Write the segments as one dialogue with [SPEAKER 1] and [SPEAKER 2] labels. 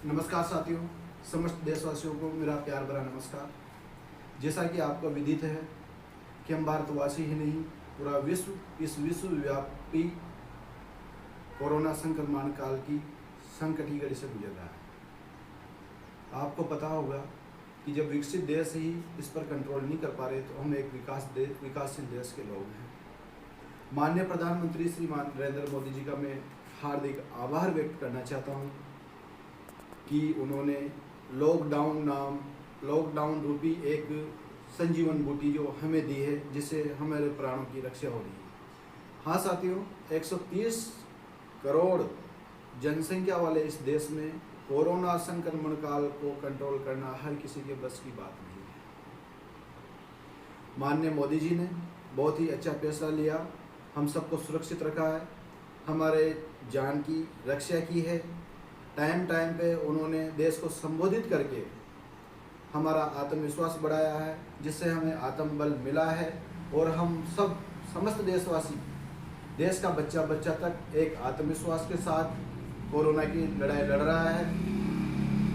[SPEAKER 1] नमस्कार साथियों, समस्त देशवासियों को मेरा प्यार भरा नमस्कार। जैसा कि आपको विदित है कि हम भारतवासी ही नहीं, पूरा विश्व इस विश्वव्यापी कोरोना संक्रमण काल की संकट की घड़ी से गुजर रहा है। आपको पता होगा कि जब विकसित देश ही इस पर कंट्रोल नहीं कर पा रहे तो हम एक विकासशील देश के लोग हैं। माननीय प्रधानमंत्री श्रीमान नरेंद्र मोदी जी का मैं हार्दिक आभार व्यक्त करना चाहता हूँ कि उन्होंने लॉकडाउन रूपी एक संजीवन बूटी जो हमें दी है, जिससे हमारे प्राणों की रक्षा हो रही है। हाँ साथियों, 130 करोड़ जनसंख्या वाले इस देश में कोरोना संक्रमण काल को कंट्रोल करना हर किसी के बस की बात नहीं है। माननीय मोदी जी ने बहुत ही अच्छा फैसला लिया, हम सबको सुरक्षित रखा है, हमारे जान की रक्षा की है। टाइम पे उन्होंने देश को संबोधित करके हमारा आत्मविश्वास बढ़ाया है, जिससे हमें आत्मबल मिला है और हम सब समस्त देशवासी, देश का बच्चा तक एक आत्मविश्वास के साथ कोरोना की लड़ाई लड़ रहा है।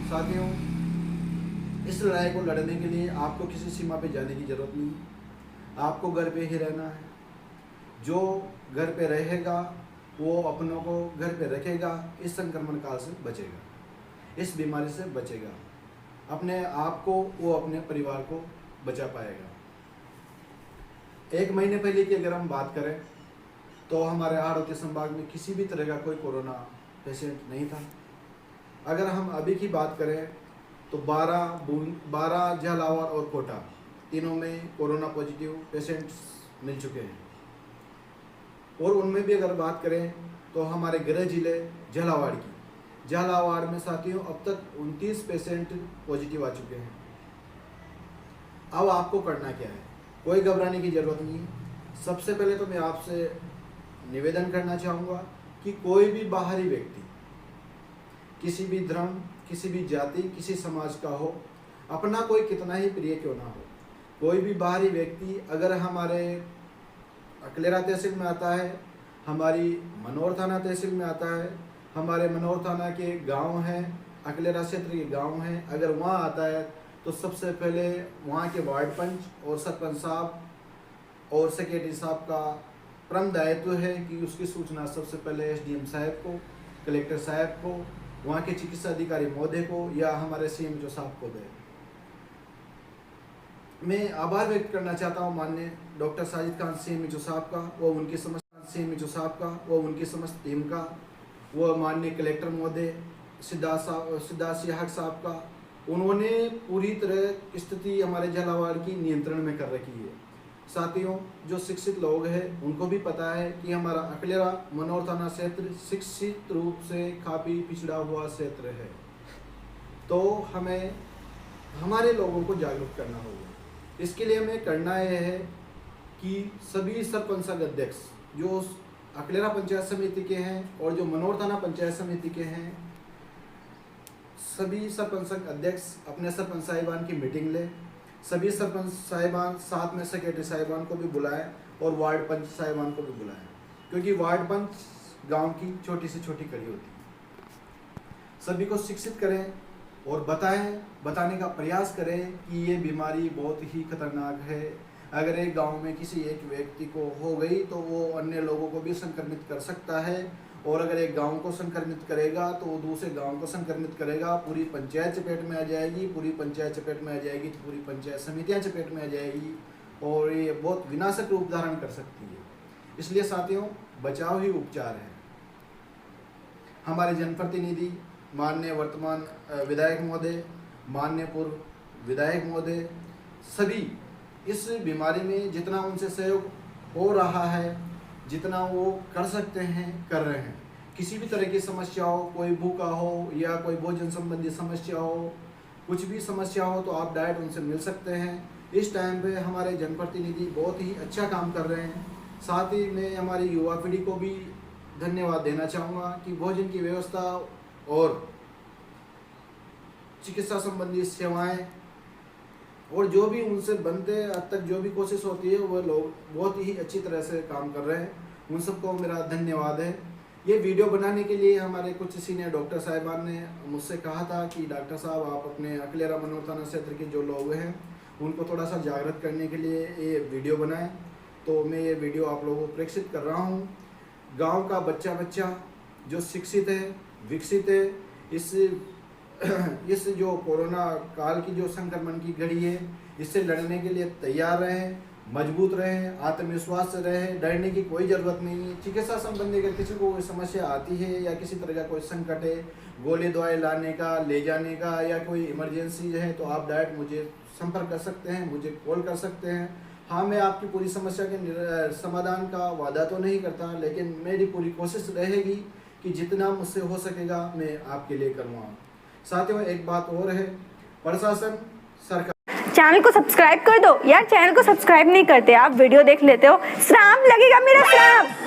[SPEAKER 1] साथियों, इस लड़ाई को लड़ने के लिए आपको किसी सीमा पे जाने की जरूरत नहीं है, आपको घर पे ही रहना है। जो घर पे रहेगा वो अपनों को घर पे रखेगा, इस संक्रमण काल से बचेगा, इस बीमारी से बचेगा, अपने आप को वो अपने परिवार को बचा पाएगा। 1 महीने पहले की अगर हम बात करें तो हमारे आरोग्य संभाग में किसी भी तरह का कोई कोरोना पेशेंट नहीं था। अगर हम अभी की बात करें तो 12 झालावाड़ और कोटा तीनों में कोरोना पॉजिटिव पेशेंट्स मिल चुके हैं। और उनमें भी अगर बात करें तो हमारे गृह जिले झालावाड़ में साथियों अब तक 29 पेशेंट पॉजिटिव आ चुके हैं। अब आपको करना क्या है, कोई घबराने की ज़रूरत नहीं है। सबसे पहले तो मैं आपसे निवेदन करना चाहूँगा कि कोई भी बाहरी व्यक्ति किसी भी धर्म, किसी भी जाति, किसी समाज का हो, अपना कोई कितना ही प्रिय क्यों ना हो, कोई भी बाहरी व्यक्ति अगर हमारे अकलेरा तहसील में आता है, हमारी मनोर थाना तहसील में आता है, हमारे मनोर थाना के गांव हैं, अकलेरा क्षेत्र के गांव हैं, अगर वहाँ आता है तो सबसे पहले वहाँ के वार्ड पंच और सरपंच साहब और सेक्रेटरी साहब का परम दायित्व है कि उसकी सूचना सबसे पहले SDM साहब को, कलेक्टर साहब को, वहाँ के चिकित्सा अधिकारी महोदय को या हमारे CMO साहब को दें। मैं आभार व्यक्त करना चाहता हूँ माननीय डॉक्टर साजिद खान CMO साहब का, वो उनकी समस्त टीम का, वो माननीय कलेक्टर महोदय सिद्धार्थ सिंह साहब का। उन्होंने पूरी तरह स्थिति हमारे झालावाड़ की नियंत्रण में कर रखी है। साथियों, जो शिक्षित लोग हैं उनको भी पता है कि हमारा अकलेरा मनोर थाना क्षेत्र शिक्षित रूप से काफ़ी पिछड़ा हुआ क्षेत्र है, तो हमें हमारे लोगों को जागरूक करना होगा। इसके लिए हमें करना यह है कि सभी सरपंच अध्यक्ष जो अकलेरा पंचायत समिति के हैं और जो मनोर थाना पंचायत समिति के हैं, सभी सरपंच अध्यक्ष अपने सरपंच साहिबान की मीटिंग लें। सभी सरपंच साहिबान साथ में सेक्रेटरी साहिबान को भी बुलाएं और वार्ड पंच साहिबान को भी बुलाएं, क्योंकि वार्ड पंच गांव की छोटी से छोटी कड़ी होती है। सभी को शिक्षित करें और बताने का प्रयास करें कि ये बीमारी बहुत ही खतरनाक है। अगर एक गांव में किसी एक व्यक्ति को हो गई तो वो अन्य लोगों को भी संक्रमित कर सकता है, और अगर एक गांव को संक्रमित करेगा तो वो दूसरे गांव को संक्रमित करेगा, पूरी पंचायत चपेट में आ जाएगी, पूरी पंचायत चपेट में आ जाएगी तो पूरी पंचायत समितियां चपेट में आ जाएगी और ये बहुत विनाशक रूप धारण कर सकती है। इसलिए साथियों, बचाव ही उपचार है। हमारे जनप्रतिनिधि माननीय वर्तमान विधायक महोदय, माननीय पूर्व विधायक महोदय, सभी इस बीमारी में जितना उनसे सहयोग हो रहा है, जितना वो कर सकते हैं कर रहे हैं। किसी भी तरह की समस्या हो, कोई भूखा हो या कोई भोजन संबंधी समस्या हो, कुछ भी समस्या हो तो आप डायरेक्ट उनसे मिल सकते हैं। इस टाइम पे हमारे जनप्रतिनिधि बहुत ही अच्छा काम कर रहे हैं। साथ ही मैं हमारी युवा पीढ़ी को भी धन्यवाद देना चाहूँगा कि भोजन की व्यवस्था और चिकित्सा संबंधी सेवाएं और जो भी उनसे बनते अब तक जो भी कोशिश होती है वो लोग बहुत ही अच्छी तरह से काम कर रहे हैं। उन सबको मेरा धन्यवाद है। ये वीडियो बनाने के लिए हमारे कुछ सीनियर डॉक्टर साहिबान ने मुझसे कहा था कि डॉक्टर साहब आप अपने अकलेरा मनोहर थाना क्षेत्र के जो लोग हैं उनको थोड़ा सा जागृत करने के लिए ये वीडियो बनाएं। तो मैं ये वीडियो आप लोगों को प्रेषित कर रहा हूँ। गांव का बच्चा जो शिक्षित है, विकसित है, इस जो कोरोना काल की जो संक्रमण की घड़ी है इससे लड़ने के लिए तैयार रहें, मजबूत रहें, आत्मविश्वास से रहें, डरने की कोई ज़रूरत नहीं है। चिकित्सा संबंधी अगर किसी को कोई समस्या आती है या किसी तरह का कोई संकट है, गोली दवाई लाने का, ले जाने का या कोई इमरजेंसी है तो आप डायरेक्ट मुझे संपर्क कर सकते हैं, मुझे कॉल कर सकते हैं। हाँ, मैं आपकी पूरी समस्या के समाधान का वादा तो नहीं करता, लेकिन मेरी पूरी कोशिश रहेगी कि जितना मुझसे हो सकेगा मैं आपके लिए करूँगा। साथियों, एक बात और है, प्रशासन, सरकार,
[SPEAKER 2] चैनल को सब्सक्राइब कर दो यार। चैनल को सब्सक्राइब नहीं करते, आप वीडियो देख लेते हो, श्राप लगेगा मेरा श्राप।